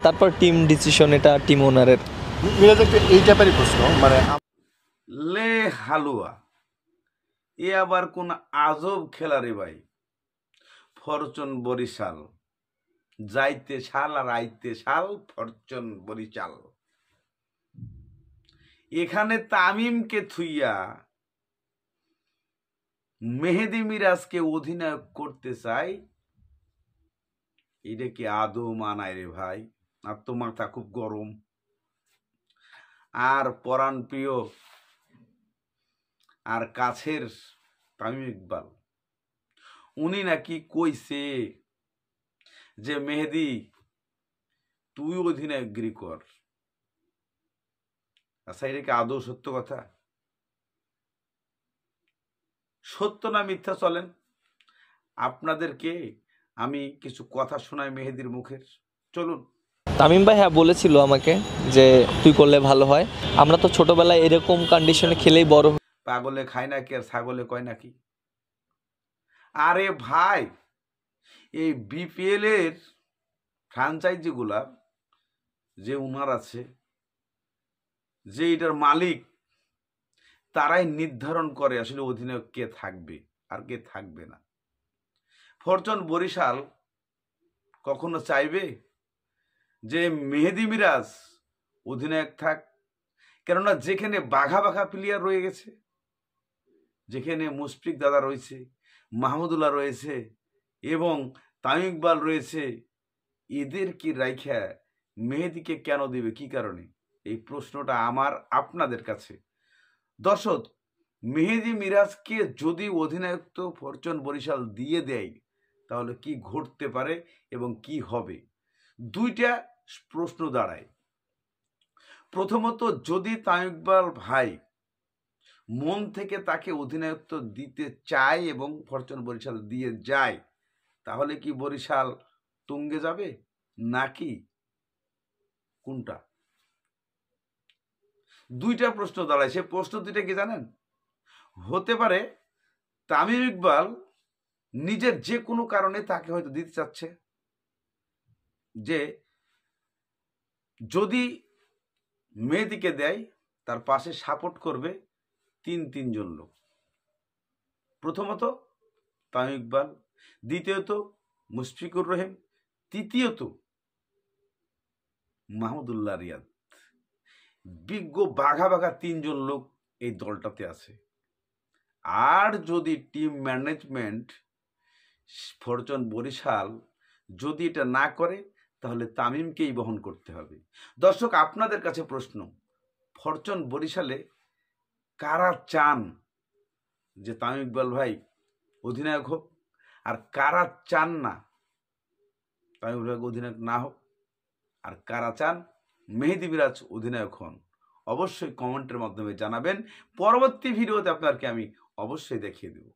তারপর team decision, এটা team ওনারের। Miraj একটা এই টাইপেরই প্রশ্ন, মানে লে হালুয়া, এ আবার কোন আজব খেলা রে ভাই। ফরচুন বরিশাল, যাইতে শাল আর আইতে শাল, ফরচুন বরিশাল। এখানে তামিমকে থুইয়া মেহেদি মিরাজকে অধিনায়ক করতে চাই, এটা কি আদৌ মানায় রে ভাই? আর তো মাথা খুব গরম। আর পরাণ প্রিয় আর কাছের তামিম ইকবাল, উনি নাকি কইছে যে মেহেদি তুই অধিনায়কগিরি কর। আচ্ছা, এটা কি আদৌ সত্য কথা? সত্য না মিথ্যা চলেন আপনাদেরকে আমি কিছু কথা শোনাই মেহেদির মুখের, চলুন। তামিম ভাই হ্যাঁ বলেছিল আমাকে যে তুই করলে ভালো হয়। আমরা তো ছোটবেলায় এরকম কন্ডিশনে খেলেই বড়। পাগলে খায় নাকি আর ছাগলে কয় নাকি? আরে ভাই, এই বিপিএল এর ফ্র্যাঞ্চাইজিগুলা যে উনার আছে, যে এটার মালিক, তারাই নির্ধারণ করে আসলে অধিনায়ক কে থাকবে আর কে থাকবে না। ফরচুন বরিশাল কখনো চাইবে যে মেহেদি মিরাজ অধিনায়ক থাক? কেননা যেখানে বাঘা বাঘা প্লেয়ার রয়ে গেছে, যেখানে মুশফিক দাদা রয়েছে, মাহমুদুল্লাহ রয়েছে এবং তামিম ইকবাল রয়েছে, এদের কি রাইখা মেহেদিকে কেন দিবে? কি কারণে? এই প্রশ্নটা আমার আপনাদের কাছে। দর্শক, মেহেদি মিরাজকে যদি অধিনায়কত্ব ফরচুন বরিশাল দিয়ে দেয় তাহলে কি ঘটতে পারে এবং কি হবে? দুইটা প্রশ্ন দাঁড়ায়। প্রথমত, যদি তামিম ইকবাল ভাই মন থেকে তাকে অধিনায়কত্ব দিতে চায় এবং ফরচুন বরিশাল দিয়ে যায়, তাহলে কি বরিশাল তুঙ্গে যাবে নাকি কোনটা? দুইটা প্রশ্ন দাঁড়ায়। সে প্রশ্ন দুইটা কি জানেন? হতে পারে তামিম ইকবাল নিজের যে কোনো কারণে তাকে হয়তো দিতে চাচ্ছে, যে যদি মেহেদিকে দেয় তার পাশে সাপোর্ট করবে তিনজন লোক। প্রথমত তামিম ইকবাল, দ্বিতীয়ত মুশফিকুর রহিম, তৃতীয়ত মাহমুদুল্লাহ রিয়াদ। বিজ্ঞ বাঘা বাঘা তিনজন লোক এই দলটাতে আছে। আর যদি টিম ম্যানেজমেন্ট ফরচুন বরিশাল যদি এটা না করে, তাহলে তামিমকেই বহন করতে হবে। দর্শক, আপনাদের কাছে প্রশ্ন, ফরচুন বরিশালে কারা চান যে তামিম ইকবাল ভাই অধিনায়ক হোক, আর কারা চান না তামিম ইকবাল অধিনায়ক না হোক, আর কারা চান মেহেদি মিরাজ অধিনায়ক হন? অবশ্যই কমেন্টের মাধ্যমে জানাবেন। পরবর্তী ভিডিওতে আপনাকে আমি অবশ্যই দেখিয়ে দেব।